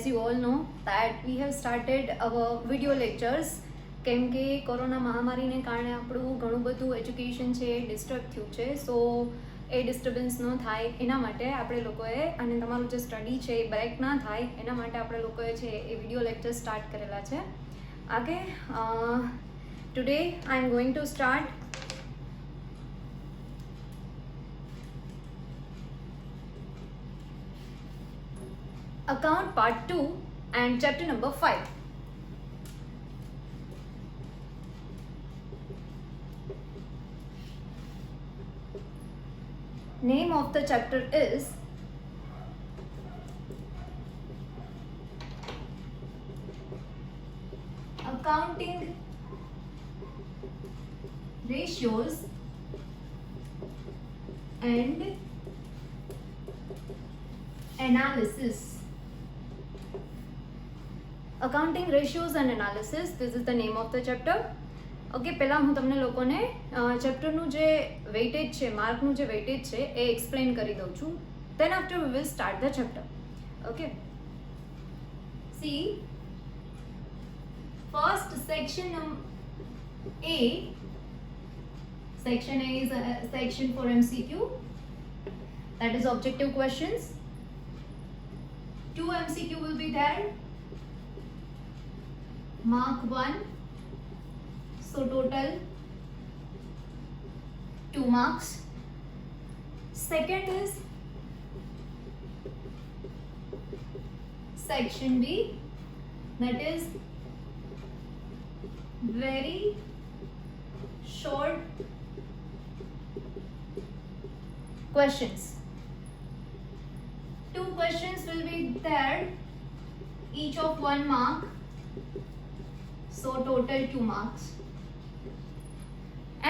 as you all know that we have started our video lectures કેમ કે corona મહામારીને કારણે આપણું ઘણું બધું એજ્યુકેશન છે એ ડિસ્ટર્બ થયું છે. સો એ ડિસ્ટર્બન્સ ન થાય એના માટે આપણે લોકોએ અને તમારું જે સ્ટડી છે એ બ્રેક ના થાય એના માટે આપણે લોકોએ છે એ વિડીયો લેક્ચર સ્ટાર્ટ કરેલા છે. Okay, today I am going to start account part 2 and chapter number 5. Name of the chapter is Accounting Ratios and Analysis. Accounting Ratios and Analysis, this is the name of the chapter. Okay, પહેલાં હું તમને લોકોને ચેપ્ટરનું જે weightage છે, માર્કનું જે weightage છે એ explain કરી દઉં છું. Then after we will start the chapter. Okay, see first section A. Section A is a section for MCQ, that is objective questions. 2 MCQ will be there, mark 1, so total 2 marks. Second is section B, that is very short questions. 2 questions will be there, each of 1 mark, so total 2 marks.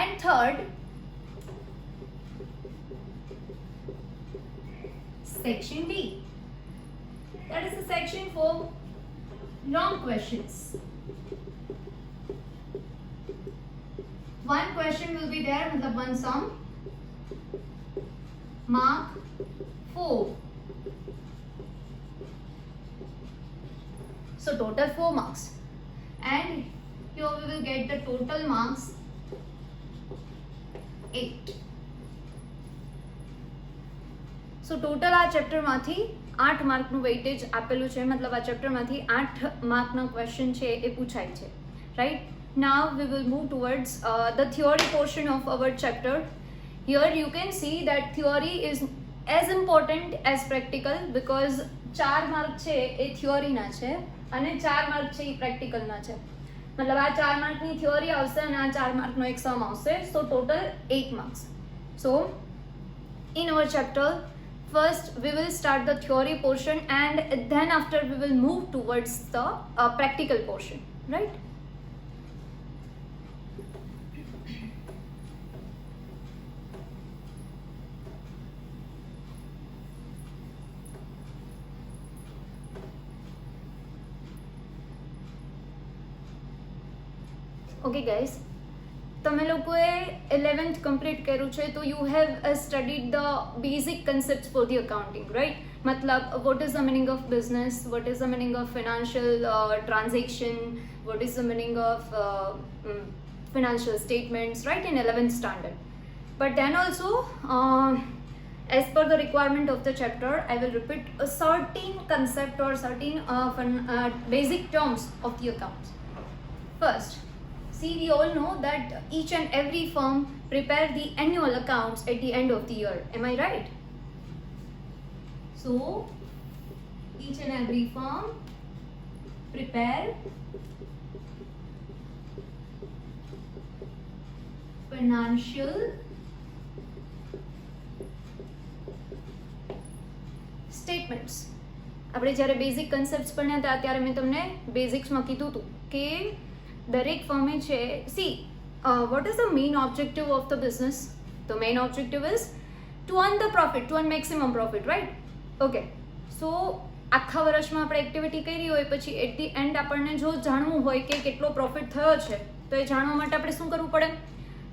And third, section D, that is the section for long questions. 1 question will be there, matlab 1 sum, mark 4. So total 4 marks. And here we will get the total marks 8. So total આ ચેપ્ટરમાંથી 8 માર્કનું weightage આપેલું છે, મતલબ આ ચેપ્ટરમાંથી 8 માર્કના question છે એ પૂછાય છે, right. Now we will move towards the theory portion of our chapter. Here you can see that theory is as important as practical because 4 mark છે એ થિયોરીના છે અને 4 માર્ક છે એ પ્રેક્ટિકલના છે. મતલબ આ 4 માર્કની થિયોરી આવશે અને આ 4 માર્કનો એક સમ આવશે, સો total 8 marks. So in our chapter, first we will start the theory portion and then after we will move towards the practical portion, right? Okay guys, તમે લોકોએ 11th કમ્પ્લીટ કર્યું છે તો you have studied the basic concepts for the accounting, right. મતલબ what is the meaning of business, what is the meaning of financial transaction, what is the meaning of financial statements, right, in 11th standard. But then also as per the requirement of the chapter, I will repeat a certain concept or certain basic terms of the accounts. First, see, we all know that each and every firm prepare the annual accounts at the end of the year. Am I right? So, each and every firm prepare financial statements. આપણે જ્યારે basic concepts ભણ્યા હતા ત્યારે મેં તમને બેઝિક્સમાં કીધું હતું કે દરેક ફર્મે છે, see what is the main objective of the business? The main objective is to earn the profit, to earn maximum profit, right. Okay, so આખા વર્ષમાં આપણે એક્ટિવિટી કરી હોય પછી એટ ધી એન્ડ આપણને જો જાણવું હોય કે કેટલો પ્રોફિટ થયો છે તો એ જાણવા માટે આપણે શું કરવું પડે?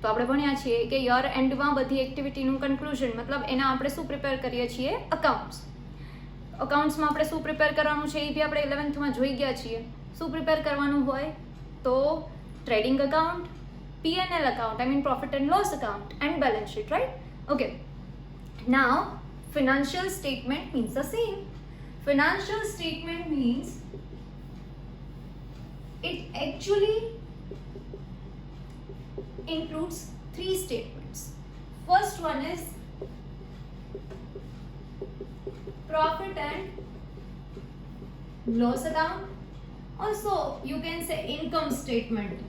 તો આપણે ભણ્યા છીએ કે યર એન્ડમાં બધી એક્ટિવિટીનું કન્ક્લુઝન, મતલબ એના આપણે શું પ્રિપેર કરીએ છીએ? અકાઉન્ટ્સ. અકાઉન્ટ્સમાં આપણે શું પ્રિપેર કરવાનું છે એ બી આપણે 11th જોઈ ગયા છીએ. શું પ્રિપેર કરવાનું હોય તો trading account, P&L account, I mean profit and loss account, and balance sheet, right? Okay. Now, financial statement means the same. Financial statement means it actually includes 3 statements. First one is profit and loss account. Also, you can say income statement.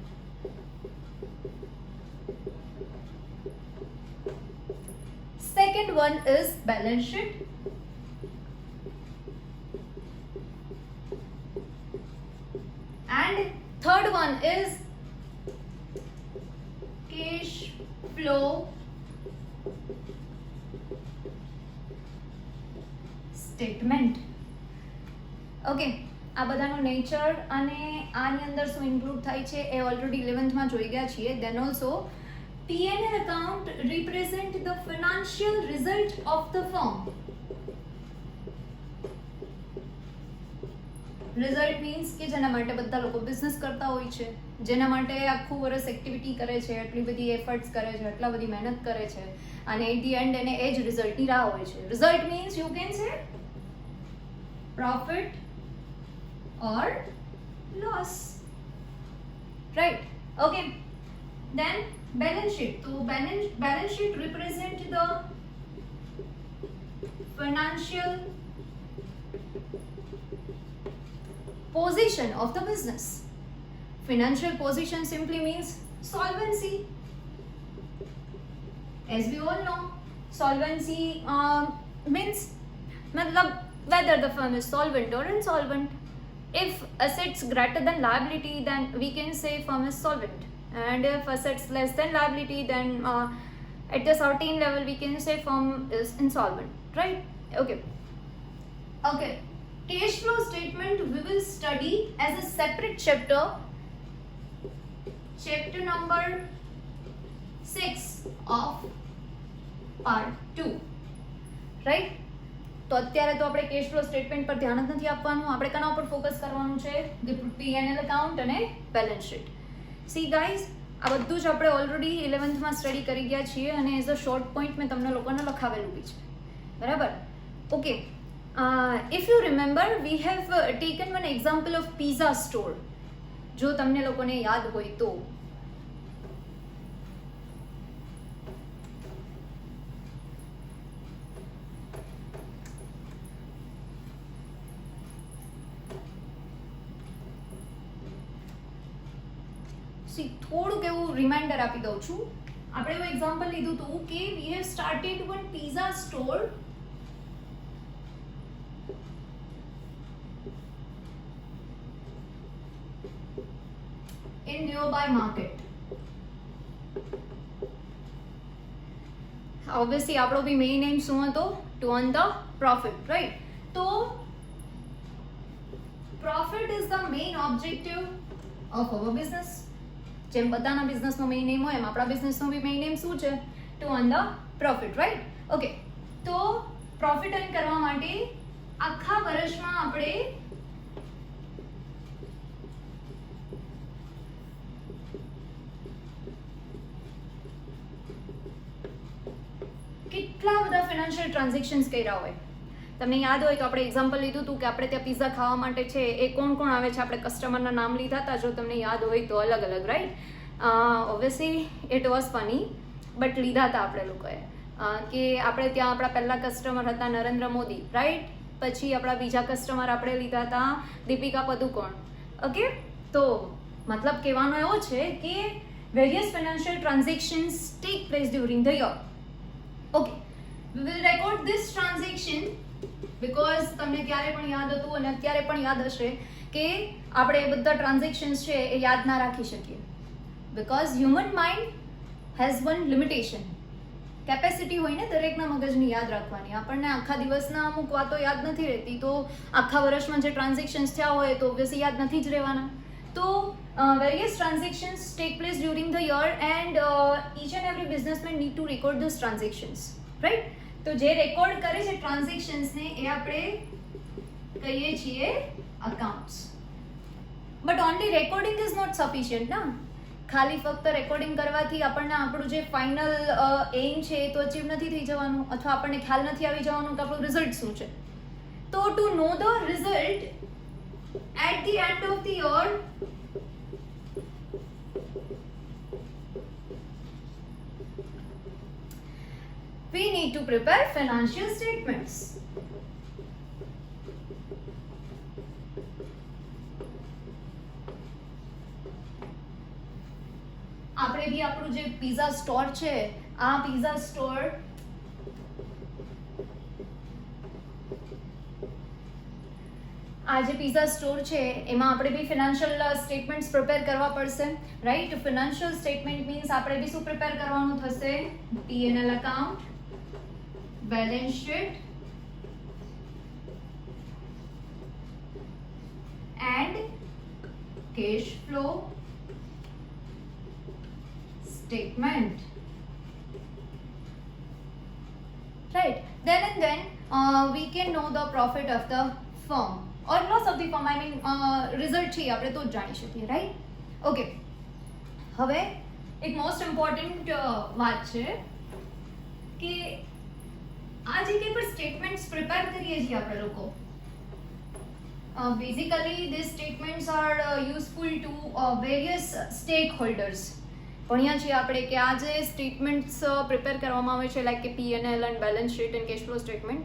Second one is balance sheet. And third one is cash flow statement. Okay, આ બધાનો nature અને આની અંદર શું include થાય છે એ already 11th જોઈ ગયા છીએ. Then also P&L account represent the financial result of the firm. રિઝલ્ટ મીન્સ કે જેના માટે બધા લોકો બિઝનેસ કરતા હોય છે, જેના માટે આખું વર્ષ એક્ટિવિટી કરે છે, આટલી બધી એફર્ટ્સ કરે છે, આટલા બધી મહેનત કરે છે, અને એટ ધી એન્ડ એને એ જ રિઝલ્ટની રાહ હોય છે. Result means you can say profit or loss, right? Okay, then balance sheet. So balance sheet represent the financial position of the business. Financial position simply means solvency. As we all know, solvency means matlab whether the firm is solvent or insolvent. If assets greater than liability, then we can say firm is solvent, and if assets less than liability, then at a certain level we can say firm is insolvent, right? Okay, cash flow statement we will study as a separate chapter number 6 of part 2, right? તો અત્યારે તો આપણે cash flow statement પર ધ્યાન જ નથી આપવાનું, આપણે કના ઉપર ફોકસ કરવાનું છે? P&L account અને બેલેન્સ શીટ. સી ગાઈઝ, આ બધું જ આપણે ઓલરેડી 11th સ્ટડી કરી ગયા છીએ અને એઝ અ શોર્ટ પોઈન્ટ મેં તમને લોકોને લખાવેલું બી છે, બરાબર? Okay, if you remember we have taken one example of pizza store. જો તમને લોકોને યાદ હોય તો થોડુંક એવું રિમાઇન્ડર આપી દઉં છું. આપણે એવું એક્ઝામ્પલ લીધું હતું કે we have started one pizza store in nearby market. Obviously આપણો બી મેઇન એમ શું હતો? To earn the profit, right? તો profit is the main objective of our business. જેમ બધાના બિઝનેસનો મેઇન એમ હોય એમ આપણા બિઝનેસનો બી મેઇન એમ શું છે? Two earn the profit, right? Okay, તો પ્રોફિટ અર્ન કરવા માટે આખા વર્ષમાં આપણે કેટલા બધા ફાઇનાન્શિયલ ટ્રાન્ઝેક્શન્સ કર્યા હોય. તમને યાદ હોય તો આપણે એક્ઝામ્પલ લીધું હતું કે આપણે ત્યાં પિઝા ખાવા માટે છે એ કોણ કોણ આવે છે, આપણે કસ્ટમરના નામ લીધા હતા. જો તમને યાદ હોય તો અલગ અલગ, right? Obviously it was funny, but લીધા હતા આપણે લોકોએ કે આપણે ત્યાં આપણા પહેલા કસ્ટમર હતા નરેન્દ્ર મોદી, રાઈટ? પછી આપણા બીજા કસ્ટમર આપણે લીધા હતા દીપિકા પદુકોણ. ઓકે, તો મતલબ કહેવાનો એવો છે કે various financial transactions take place during the year. Okay, we will record this transaction because તમને ત્યારે પણ યાદ હતું અને અત્યારે પણ યાદ હશે કે આપણે એ બધા ટ્રાન્ઝેક્શન્સ છે એ યાદ ના રાખી શકીએ, because human mind has one limitation. Capacity હોય ને દરેકના મગજની યાદ રાખવાની. આપણને આખા દિવસના અમુક વાતો યાદ નથી રહેતી, તો આખા વર્ષમાં જે ટ્રાન્ઝેક્શન્સ થયા હોય તો ઓબ્વિયસલી યાદ નથી જ રહેવાના. તો various transactions take place during the year and each and every businessman need to record those transactions, right? તો જે રેકોર્ડ કરે છે ટ્રાન્ઝેક્શન્સને એ આપણે કહીએ છીએ accounts. But only recording is not sufficient ના. ખાલી ફક્ત રેકોર્ડિંગ કરવાથી આપણને આપણું જે ફાઇનલ એમ છે એ તો અચીવ નથી થઈ જવાનું, અથવા આપણને ખ્યાલ નથી આવી જવાનું કે આપણું રિઝલ્ટ શું છે. તો to know the result at the end of the year, we need to prepare financial statements. આપણે બી આપણું જે પિઝા સ્ટોર છે, આ પિઝા સ્ટોર આ જે પિઝા સ્ટોર છે એમાં આપણે બી ફિનાન્શિયલ સ્ટેટમેન્ટ્સ પ્રિપેર કરવા પડશે, રાઈટ. ફિનાન્શિયલ સ્ટેટમેન્ટ મીન્સ આપણે બી શું પ્રિપેર કરવાનું થશે? P&L account, balance sheet and cash flow statement, right. Then and then we can know the profit of the firm or loss of the firm. I mean result છે આપણે તો જ જાણી શકીએ, રાઈટ. ઓકે, હવે એક મોસ્ટ ઇમ્પોર્ટન્ટ વાત છે કે આ જે કંઈ પણ સ્ટેટમેન્ટ્સ પ્રિપેર કરીએ છીએ આપણે લોકો, basically this statements are useful to various stakeholders. ભણ્યા છીએ આપણે કે આ જે સ્ટેટમેન્ટ્સ પ્રિપેર કરવામાં આવે છે, લાઈક કે P&L and balance sheet and cash flow statement,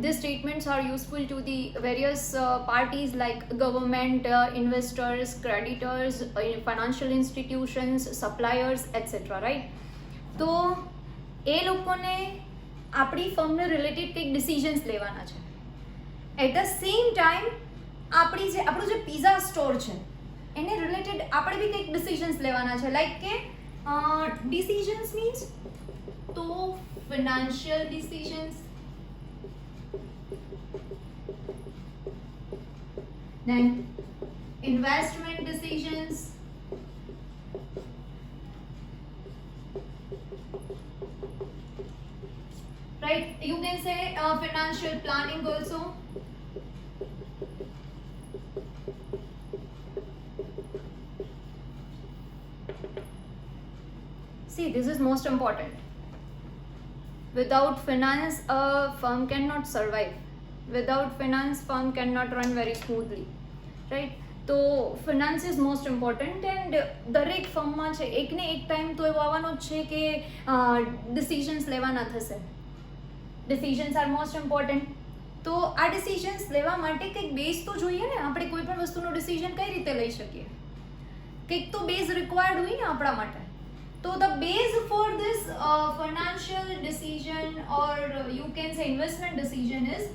these statements are useful to the various parties like government, investors, creditors, financial institutions, suppliers, etc. right. તો એ લોકોને આપણી ફર્મને રિલેટેડ કંઈક ડિસિઝન્સ લેવાના છે. એટ ધ સેમ ટાઈમ આપણું જે pizza store છે એને રિલેટેડ આપણે બી કંઈક ડિસિઝન્સ લેવાના છે, લાઈક કે ડિસિઝન્સ મીન્સ તો financial decisions, then investment decisions, right. You can say financial planning also. See, this is most important. Without finance, a firm cannot survive. Without finance, firm cannot run very smoothly, right. તો finance is most important and દરેક ફર્મમાં છે એક ને એક time તો એવો આવવાનો જ છે કે ડિસિઝન્સ લેવાના થશે. Decisions R most important. તો આ ડિસિઝન્સ લેવા માટે કંઈક બેઝ તો જોઈએ ને. આપણે કોઈ પણ વસ્તુનો ડિસિઝન કઈ રીતે લઈ શકીએ? કંઈક તો બેઝ રિક્વાયર્ડ હોય ને આપણા માટે. તો the base for this financial decision or you can say investment decision is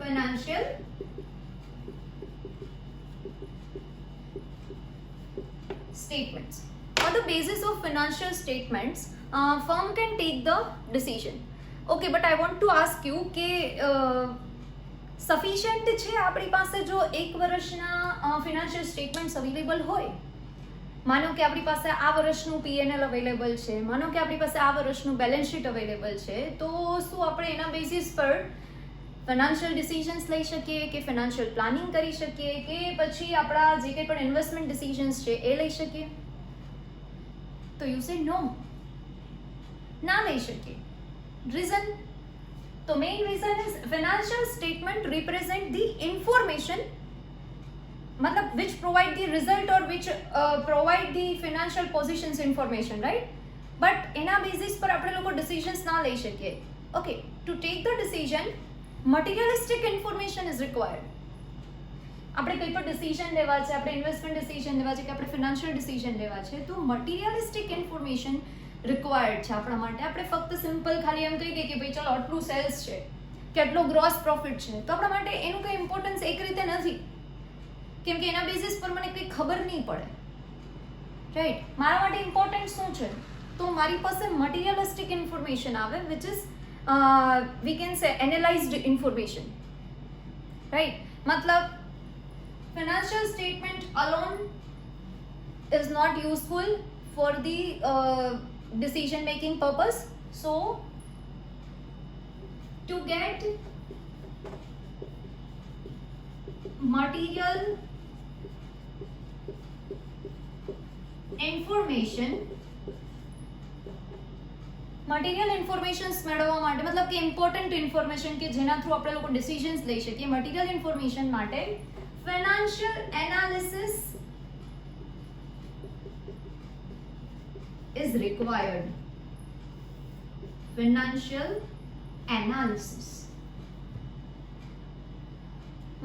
financial statements. On the basis of financial statements, firm can take the decision. Okay, but I want to ask you કે sufficient છે આપણી પાસે જો એક વર્ષના financial statements available હોય? માનો કે આપણી પાસે આ વર્ષનું P&L અવેલેબલ છે, માનો કે આપણી પાસે આ વર્ષનું બેલેન્સ શીટ અવેલેબલ છે, તો શું આપણે એના બેસિસ પર ફિનાન્શિયલ ડિસિઝન્સ લઈ શકીએ કે ફિનાન્શિયલ પ્લાનિંગ કરી શકીએ કે પછી આપણા જે કંઈ પણ ઇન્વેસ્ટમેન્ટ ડિસિઝન્સ છે એ લઈ શકીએ? તો યુ સે નો, ના લઈ શકીએ. રીઝન? તો main reason is financial statement represent the information, મતલબ which provide the result or which provide the financial positions information, right. But એના બેઝિસ પર આપણે લોકો ડિસિઝન્સ ના લઈ શકીએ. Okay, to take the decision materialistic information is required. આપણે કંઈ પણ ડિસિઝન લેવા છે, આપણે ઇન્વેસ્ટમેન્ટ ડિસિઝન લેવા છે કે આપણે ફિનાન્શિયલ ડિસિઝન લેવા છે, તો મટીરિયલિસ્ટિક ઇન્ફોર્મેશન રિક્વાયર્ડ છે આપણા માટે. આપણે ફક્ત સિમ્પલ ખાલી એમ કહી દઈએ કે ભાઈ ચલો આટલું સેલ્સ છે, કેટલો ગ્રોસ પ્રોફિટ છે, તો આપણા માટે એનું કંઈ ઇમ્પોર્ટન્સ એક રીતે નથી, કેમ કે એના બેઝિસ પર મને કંઈ ખબર નહીં પડે, રાઈટ. મારા માટે ઇમ્પોર્ટન્ટ શું છે? તો મારી પાસે મટીરિયલિસ્ટિક ઇન્ફોર્મેશન આવે, which is we can say analyzed information, right. matlab financial statement alone is not useful for the decision making purpose. So to get material information મેળવવા માટે, મતલબ કે ઇમ્પોર્ટન્ટ ઇન્ફોર્મેશન કે જેના થ્રુ આપણે લોકો ડિસિઝન્સ લઈ શકીએ, મટીરિયલ ઇન્ફોર્મેશન માટે financial analysis is required. Financial analysis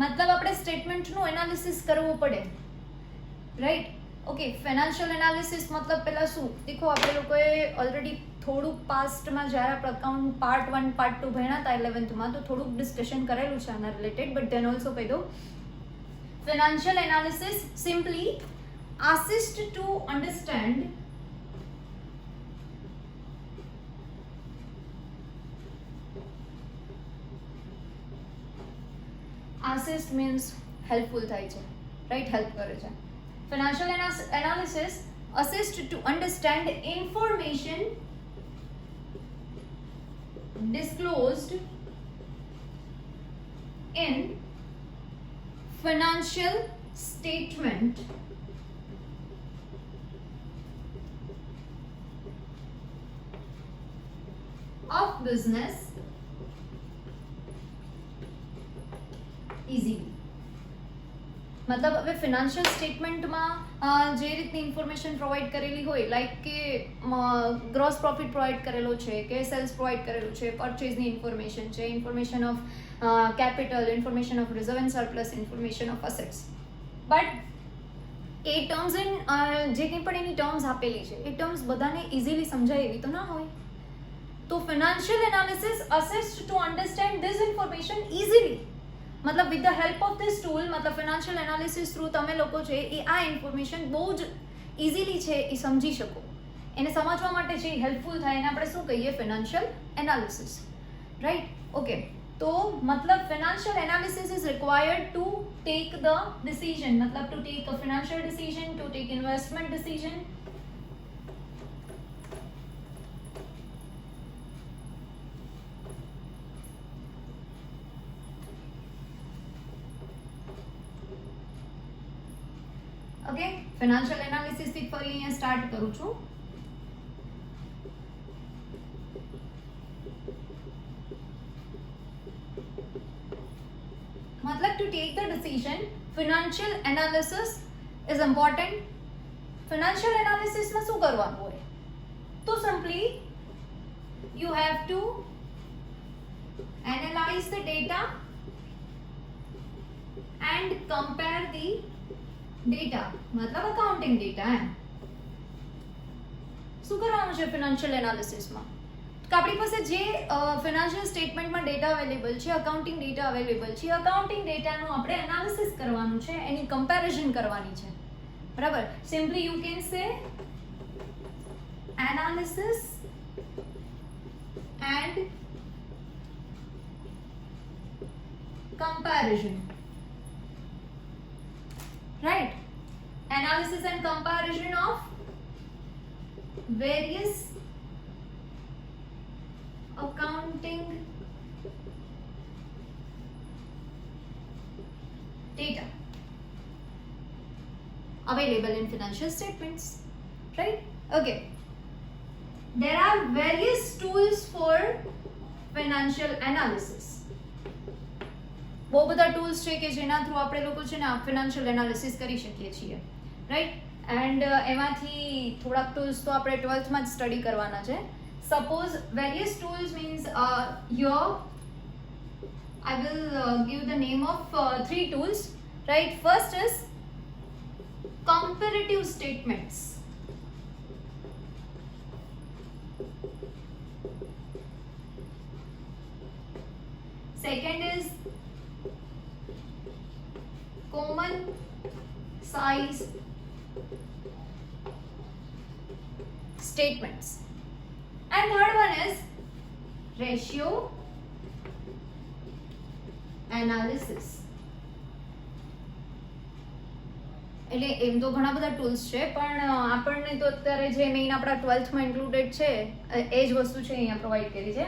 मतलब આપણે સ્ટેટમેન્ટનું એનાલિસિસ કરવું પડે, રાઈટ? ઓકે, ફાઇનાન્શિયલ એનાલિસિસ મતલબ પહેલા શું? દેખો આપણે લોકોએ ઓલરેડી થોડુંક પાસ્ટમાં જ્યારે આપણે અકાઉન્ટ પાર્ટ 1 પાર્ટ 2 ભણ્યા હતા 11th તો થોડુંક ડિસ્કશન કરેલું છે આના રિલેટેડ, બટ ધેન ઓલ્સો કહી દઉં, financial analysis simply assist to understand assist means helpful થાય છે, રાઈટ? હેલ્પ કરે છે. Financial analysis assist to understand information disclosed in financial statement of business easily. मतलब હવે ફિનાન્શિયલ સ્ટેટમેન્ટમાં જે રીતની ઇન્ફોર્મેશન પ્રોવાઈડ કરેલી હોય, લાઈક કે ગ્રોસ પ્રોફિટ પ્રોવાઈડ કરેલો છે કે સેલ્સ પ્રોવાઈડ કરેલું છે, પરચેઝની ઇન્ફોર્મેશન છે, information of capital, information of reserve and surplus, information of assets, but A terms and જે કંઈ પણ એની ટર્મ્સ આપેલી છે એ ટર્મ્સ બધાને ઇઝીલી સમજાય એવી તો ના હોય. તો financial analysis assist to understand this information easily, मतलब with the help of this tool, मतलब फाइनेंशियल एनालिसिस थ्रू તમે લોકો છે એ આ ઇન્ફોર્મેશન બહુ જ ઇઝીલી છે એ સમજી શકો, એને સમજવા માટે જે હેલ્પફુલ થાય એને આપણે શું કહીએ? Financial analysis, right? ઓકે, તો मतलब financial analysis is required to take the decision, मतलब to take a financial decision, to take investment decision, okay. Financial analysis થી ફરી અહીંયા સ્ટાર્ટ કરું છું. मतलब to take the decision, financial analysis is important. Financial analysis માં શું કરવાનું હોય? તો simply you have to analyze the data and compare the data, मतलब अकाउंटिंग डेटा है. શું કરવાનું છે ફાઇનાન્શિયલ એનાલિસિસમાં? તો આપણી પાસે જે ફાઇનાન્શિયલ સ્ટેટમેન્ટમાં ડેટા અવેલેબલ છે, અકાઉન્ટિંગ ડેટા અવેલેબલ છે, અકાઉન્ટિંગ ડેટાનું આપણે એનાલિસિસ કરવાનું છે, એની કમ્પેરિઝન કરવાની છે, બરાબર? Simply you can say analysis and comparison, right? Analysis and comparison of various accounting data available in financial statements, right? Okay, there are various tools for financial analysis. બહુ બધા tools છે કે જેના થ્રુ આપણે લોકો છે ને ફાઇનાન્શિયલ એનાલિસિસ કરી શકીએ છીએ, રાઈટ? એન્ડ એમાંથી થોડાક ટૂલ્સ તો આપણે 12th માં જ સ્ટડી કરવાના છે. Suppose various tools means your I will give the name of 3 tools, right? First is comparative statements. Second is common size statements, and third one is ratio analysis. એટલે એમ તો ઘણા બધા ટૂલ્સ છે, પણ આપણને તો અત્યારે જે મેઇન આપણા 12th માં ઇન્ક્લુડેડ છે એ જ વસ્તુ છે અહીંયા પ્રોવાઈડ કરી છે.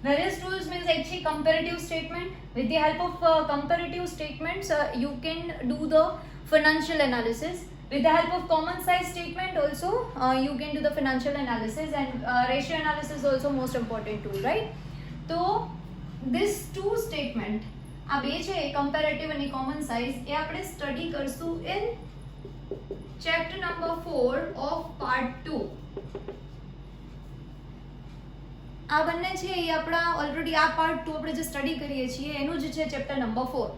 Various tools means actually comparative statement. With the help of comparative statements, you can do the financial analysis. With the help of common size statement also, you can do the financial analysis, and ratio analysis is also most important tool, right? So this two statement, આ બે છે comparative અને common size, એ આપણે study કરશું in chapter number 4 of part 2. આ બંને છે એ આપણા ઓલરેડી આ પાર્ટ 2 આપણે જે સ્ટડી કરીએ છીએ એનું જ છે chapter number 4.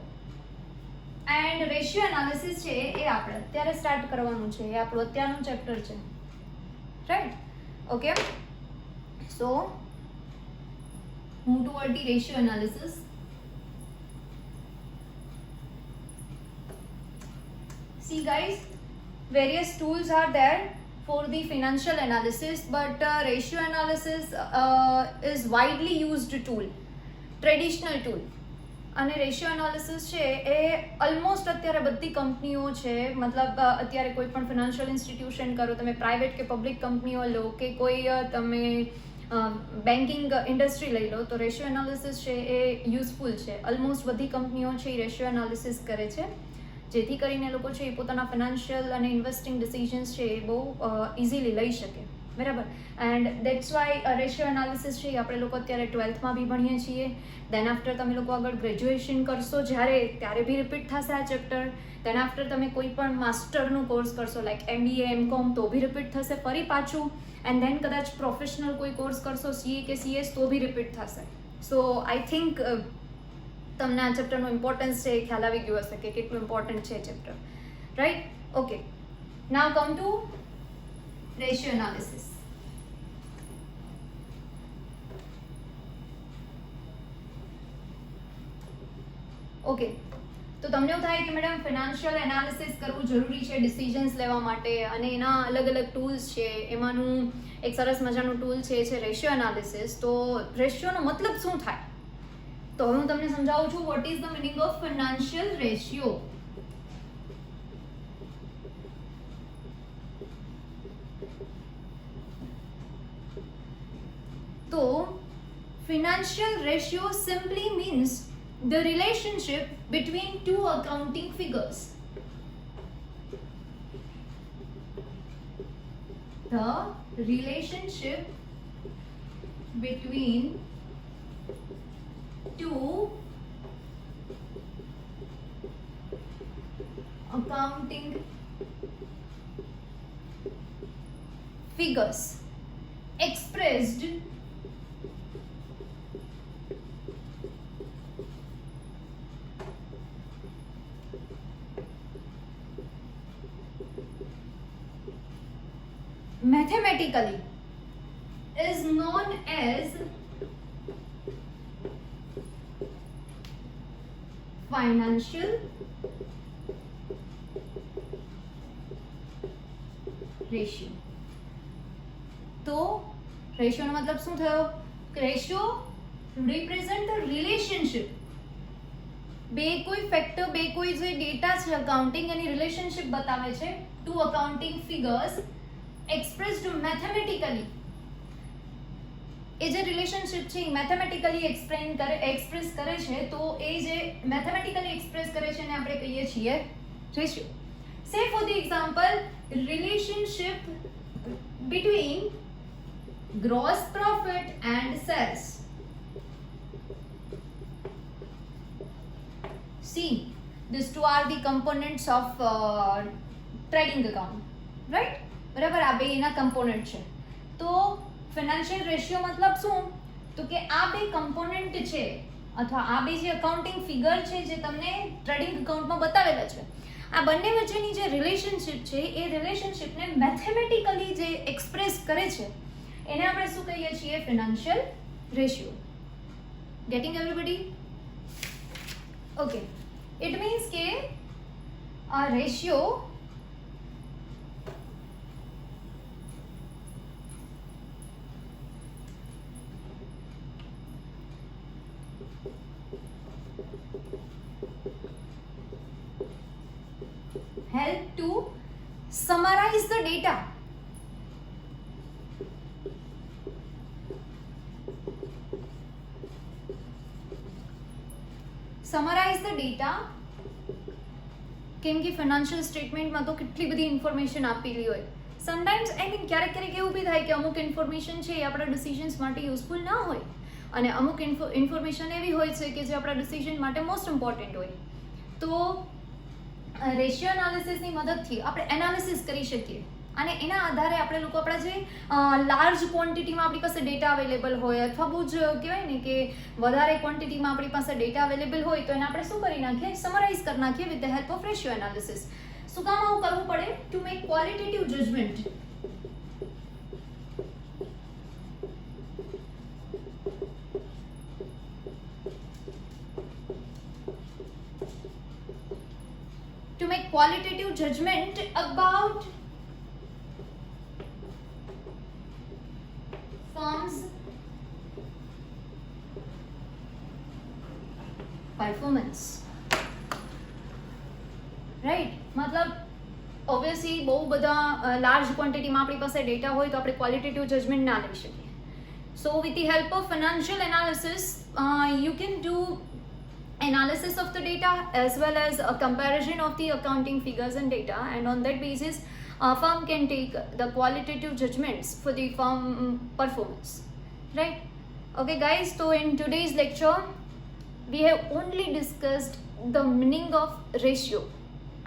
And ratio analysis છે એ આપણે અત્યારે સ્ટાર્ટ કરવાનું છે, એ આપણું અત્યારનું ચેપ્ટર છે, right? Okay, so move toward the ratio analysis. See guys, various tools are there for the financial analysis, but ratio analysis is widely used tool, traditional tool. અને ratio analysis છે એ almost અત્યારે બધી કંપનીઓ છે, મતલબ અત્યારે કોઈ પણ ફિનાન્શિયલ ઇન્સ્ટિટ્યુશન કરો તમે, પ્રાઇવેટ કે પબ્લિક કંપનીઓ લો કે કોઈ તમે બેન્કિંગ ઇન્ડસ્ટ્રી લઈ લો, તો રેશિયો એનાલિસિસ છે એ યુઝફુલ છે. ઓલમોસ્ટ બધી કંપનીઓ છે એ રેશિયો એનાલિસિસ કરે છે, જેથી કરીને લોકો છે એ પોતાના ફિનાન્શિયલ અને ઇન્વેસ્ટિંગ ડિસિઝન્સ છે એ બહુ ઇઝીલી લઈ શકે, બરાબર? And that's why ratio analysis છે એ આપણે લોકો અત્યારે 12thમાં બી ભણીએ છીએ. દેન આફ્ટર તમે લોકો આગળ ગ્રેજ્યુએશન કરશો જ્યારે, ત્યારે બી રિપીટ થશે આ ચેપ્ટર. દેન આફ્ટર તમે કોઈ પણ માસ્ટરનું કોર્સ કરશો લાઈક MBA MCOM, તો બી રિપીટ થશે ફરી પાછું. એન્ડ દેન કદાચ પ્રોફેશનલ કોઈ કોર્સ કરશો CA કે CS, તો બી રિપીટ થશે. સો આઈ થિંક તમને આ ચેપ્ટરનું ઇમ્પોર્ટન્સ છે એ ખ્યાલ આવી ગયો હશે કે કેટલું ઇમ્પોર્ટન્ટ છે chapter, right? Okay, now come to ratio analysis. Okay, તો તમને એવું થાય કે મેડમ ફિનાન્શિયલ એનાલિસિસ કરવું જરૂરી છે ડિસિઝન્સ લેવા માટે, અને એના અલગ અલગ ટૂલ્સ છે, એમાંનું એક સરસ મજાનું ટૂલ છે એ છે રેશિયો એનાલિસિસ. તો રેશિયોનો મતલબ શું થાય? તો હવે હું તમને સમજાવું છું vote is the meaning of financial ratio. તો financial ratio simply means the relationship between two accounting figures. The relationship between two accounting figures expressed mathematically is known as financial ratio. તો રેશિયોનો મતલબ શું થયો? Ratio represent the relationship. બે કોઈ factor, બે કોઈ જે ડેટા છે અકાઉન્ટિંગ, એની રિલેશનશિપ બતાવે છે two accounting figures expressed mathematically. એ જે રિલેશનશિપ છે એ મેથેમેટિકલી એક્સપ્રેસ કરે છે, તો એ જે મેથેમેટિકલી એક્સપ્રેસ કરે છે એને આપણે કહીએ છીએ રેશિયો. સે for the example, relationship between gross profit and sales. See, these two are the components of trading account, right? બરાબર, આ બે એના કમ્પોનન્ટ છે. તો ફિનાન્શિયલ રેશિયો મતલબ શું? તો કે આ બે કમ્પોનન્ટ છે અથવા આ બે જે અકાઉન્ટિંગ ફિગર છે જે તમને ટ્રેડિંગ અકાઉન્ટમાં બતાવેલા છે, આ બંને વચ્ચેની જે રિલેશનશિપ છે એ રિલેશનશિપને મેથેમેટિકલી જે એક્સપ્રેસ કરે છે એને આપણે શું કહીએ છીએ? Financial ratio. Getting everybody? Okay, it means કે આ ratio help to summarize the data. Summarize the data, કેમ કે ફાઇનાન્શિયલ સ્ટેટમેન્ટમાં તો કેટલી બધી ઇન્ફોર્મેશન આપેલી હોય. સમટાઈમ્સ આઈ મીન ક્યારેક એવું બી થાય કે અમુક ઇન્ફોર્મેશન છે એ આપણા ડિસિઝન્સ માટે યુઝફુલ ના હોય, અને અમુક ઇન્ફોર્મેશન એવી હોય છે કે જે આપણા ડિસિઝન માટે મોસ્ટ ઇમ્પોર્ટન્ટ હોય. તો રેશિયો એનાલિસિસની મદદથી આપણે એનાલિસિસ કરી શકીએ, અને એના આધારે આપણે લોકો આપણા જે લાર્જ ક્વોન્ટિટીમાં આપણી પાસે ડેટા અવેલેબલ હોય, અથવા બહુ જ કહેવાય ને કે વધારે ક્વોન્ટિટીમાં આપણી પાસે ડેટા અવેલેબલ હોય, તો એને આપણે શું કરી નાખીએ, સમરાઇઝ કરી નાખીએ with the help of ratio analysis. શું કામ આવું કરવું પડે? To make qualitative judgment. To make qualitative judgment about firms' performance, right? મતલબ ઓબ્વિયસલી બહુ બધા લાર્જ ક્વોન્ટિટીમાં આપણી પાસે ડેટા હોય તો આપણે ક્વોલિટેટિવ જજમેન્ટ ના લઈ શકીએ. સો with the help of financial analysis you can do analysis of the data as well as a comparison of the accounting figures and data, and on that basis a firm can take the qualitative judgments for the firm performance, right? Okay guys, so in today's lecture we have only discussed the meaning of ratio.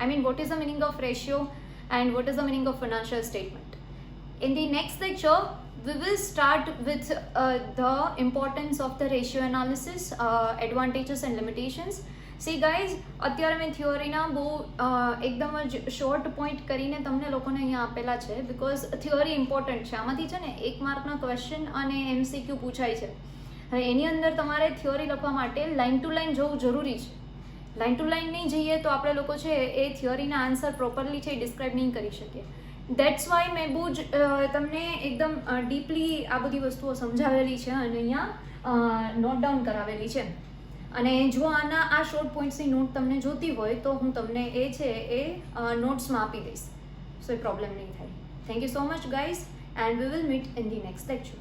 I mean, what is the meaning of ratio and what is the meaning of financial statement. In the next lecture we will start with the importance of the ratio analysis, advantages and limitations. See guys, અત્યારે મેં થિયોરીના બહુ એકદમ જ short point કરીને તમને લોકોને અહીંયા આપેલા છે, બિકોઝ થિયોરી ઇમ્પોર્ટન્ટ છે. આમાંથી છે ને 1 માર્કના ક્વેશ્ચન અને MCQ પૂછાય છે. હવે એની અંદર તમારે થિયોરી લખવા માટે લાઇન ટુ લાઇન જવું જરૂરી છે. લાઇન ટુ લાઇન નહીં જઈએ તો આપણે લોકો છે એ થિયોરીના આન્સર પ્રોપરલી છે એ ડિસ્ક્રાઇબ નહીં કરી શકીએ. દેટ્સ વાય મેં બહુ જ તમને એકદમ ડીપલી આ બધી વસ્તુઓ સમજાવેલી છે અને અહીંયા નોટ ડાઉન કરાવેલી છે. અને જો આ શોર્ટ પોઈન્ટ્સની નોટ તમને જોતી હોય તો હું તમને એ છે એ નોટ્સમાં આપી દઈશ, સો એ પ્રોબ્લેમ નહીં થાય. Thank you so much guys, and we will meet in the next lecture.